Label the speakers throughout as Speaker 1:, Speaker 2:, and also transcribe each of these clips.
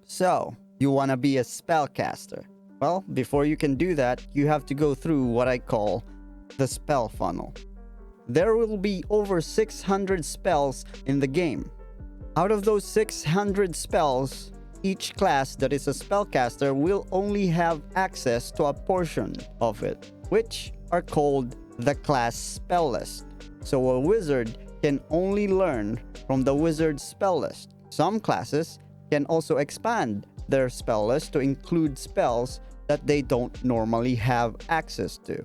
Speaker 1: So, you want to be a spellcaster? Well, before you can do that, you have to go through what I call the spell funnel. There will be over 600 spells in the game. Out of those 600 spells, each class that is a spellcaster will only have access to a portion of it, which are called the class spell list. So a wizard can only learn from the wizard spell list. Some classes can also expand their spell list to include spells that they don't normally have access to.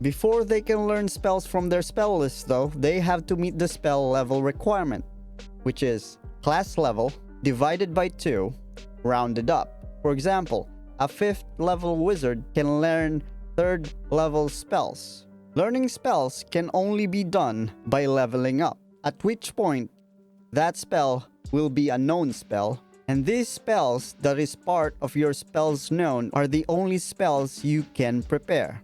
Speaker 1: Before they can learn spells from their spell list though, they have to meet the spell level requirement, which is class level divided by 2, rounded up. For example, a 5th level wizard can learn 3rd level spells. Learning spells can only be done by leveling up, at which point that spell will be a known spell, and these spells that is part of your spells known are the only spells you can prepare.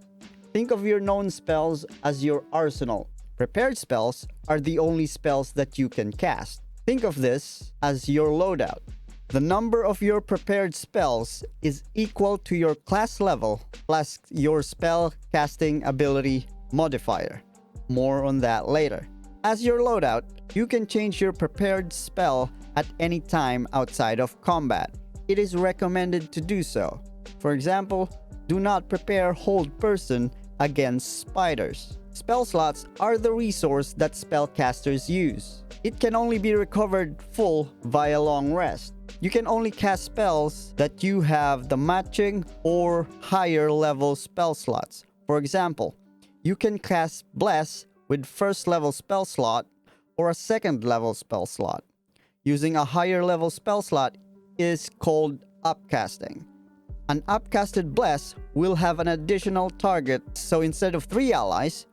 Speaker 1: Think of your known spells as your arsenal. Prepared spells are the only spells that you can cast. Think of this as your loadout. The number of your prepared spells is equal to your class level plus your spell casting ability modifier. More on that later. As your loadout, you can change your prepared spell at any time outside of combat. It is recommended to do so. For example, do not prepare Hold Person against spiders. Spell slots are the resource that spellcasters use. It can only be recovered full via long rest. You can only cast spells that you have the matching or higher level spell slots. For example, you can cast Bless with 1st level spell slot or a 2nd level spell slot. Using a higher level spell slot is called upcasting. An upcasted Bless will have an additional target, so instead of 3 allies,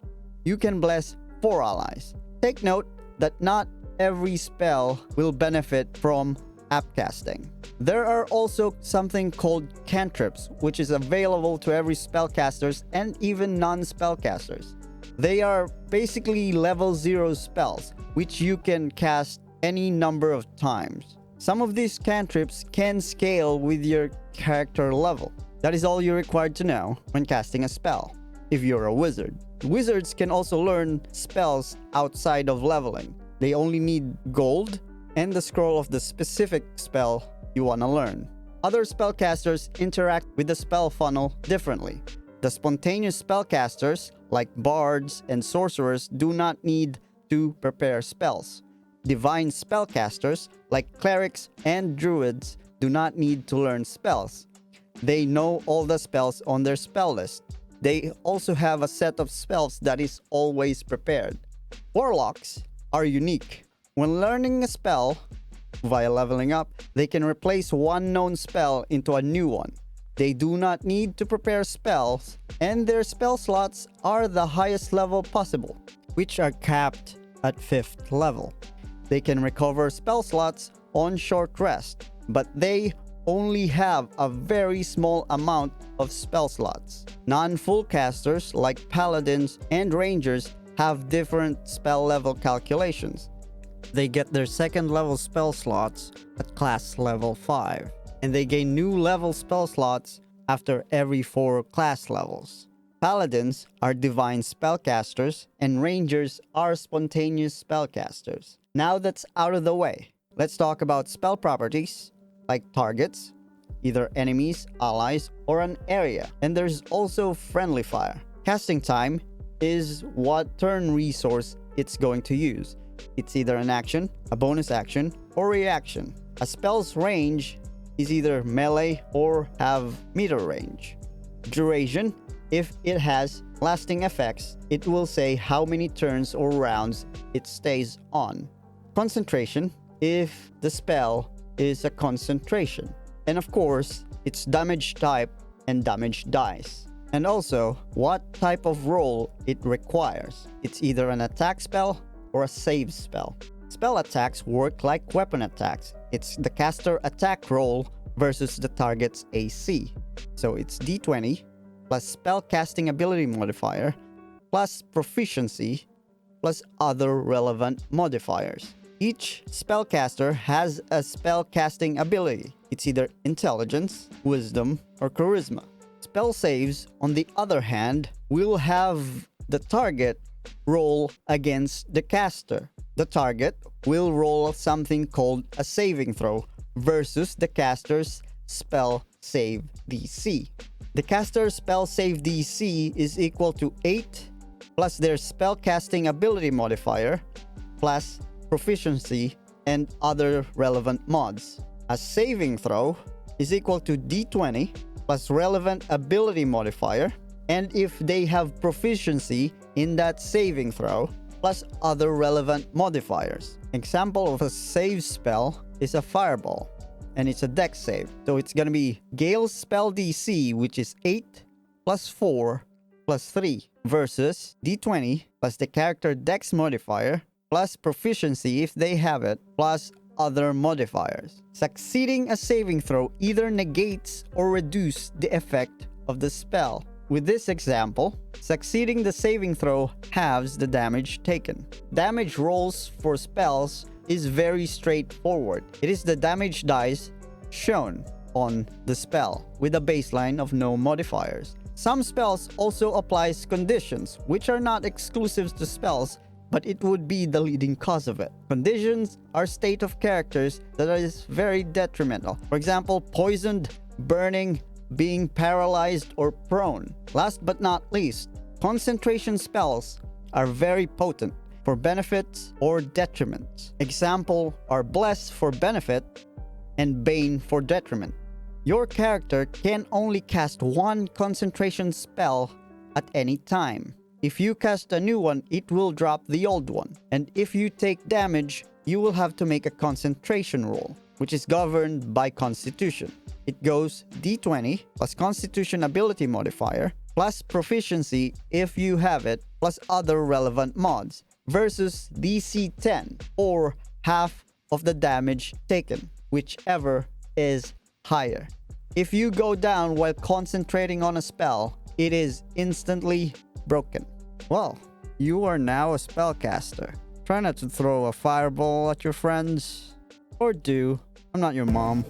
Speaker 1: you can bless 4 allies. Take note that not every spell will benefit from upcasting. There are also something called cantrips, which is available to every spellcasters and even non-spellcasters. They are basically level 0 spells, which you can cast any number of times. Some of these cantrips can scale with your character level. That is all you're required to know when casting a spell, if you're a wizard. Wizards can also learn spells outside of leveling. They only need gold and the scroll of the specific spell you want to learn. Other spellcasters interact with the spell funnel differently. The spontaneous spellcasters, like bards and sorcerers, do not need to prepare spells. Divine spellcasters, like clerics and druids, do not need to learn spells. They know all the spells on their spell list. They also have a set of spells that is always prepared. Warlocks are unique. When learning a spell via leveling up, they can replace one known spell into a new one. They do not need to prepare spells, and their spell slots are the highest level possible, which are capped at 5th level. They can recover spell slots on short rest, but they only have a very small amount of spell slots. Non-full casters like paladins and rangers have different spell level calculations. They get their 2nd level spell slots at class level 5, and they gain new level spell slots after every 4 class levels. Paladins are divine spellcasters, and rangers are spontaneous spellcasters. Now that's out of the way, let's talk about spell properties like targets, either enemies, allies, or an area. And there's also friendly fire. Casting time is what turn resource it's going to use. It's either an action, a bonus action, or reaction. A spell's range is either melee or have meter range. Duration, if it has lasting effects, it will say how many turns or rounds it stays on. Concentration, if the spell is a concentration. And of course, its damage type and damage dice. And also, what type of roll it requires. It's either an attack spell or a save spell. Spell attacks work like weapon attacks. It's the caster attack roll versus the target's AC. So it's d20 plus spell casting ability modifier plus proficiency plus other relevant modifiers. Each spellcaster has a spellcasting ability. It's either intelligence, wisdom, or charisma. Spell saves, on the other hand, will have the target roll against the caster. The target will roll something called a saving throw versus the caster's spell save DC. The caster's spell save DC is equal to 8 plus their spellcasting ability modifier plus proficiency and other relevant mods. A saving throw is equal to D20 plus relevant ability modifier, and if they have proficiency in that saving throw, plus other relevant modifiers. Example of a save spell is a fireball, and it's a dex save. So it's gonna be Gale's spell DC, which is 8 plus 4 plus 3 versus D20 plus the character dex modifier plus proficiency if they have it plus other modifiers. Succeeding a saving throw either negates or reduces the effect of the spell. With this example, succeeding the saving throw halves the damage taken. Damage rolls for spells is very straightforward. It is the damage dice shown on the spell with a baseline of no modifiers. Some spells also applies conditions, which are not exclusive to spells, but it would be the leading cause of it. Conditions are state of characters that is very detrimental. For example, poisoned, burning, being paralyzed, or prone. Last but not least, concentration spells are very potent for benefits or detriments. Example are Bless for benefit and Bane for detriment. Your character can only cast one concentration spell at any time. If you cast a new one, it will drop the old one. And if you take damage, you will have to make a concentration roll, which is governed by Constitution. It goes D20 plus Constitution ability modifier plus proficiency if you have it plus other relevant mods versus DC 10 or half of the damage taken, whichever is higher. If you go down while concentrating on a spell, it is instantly broken. Well, you are now a spellcaster. Try not to throw a fireball at your friends. Or do. I'm not your mom.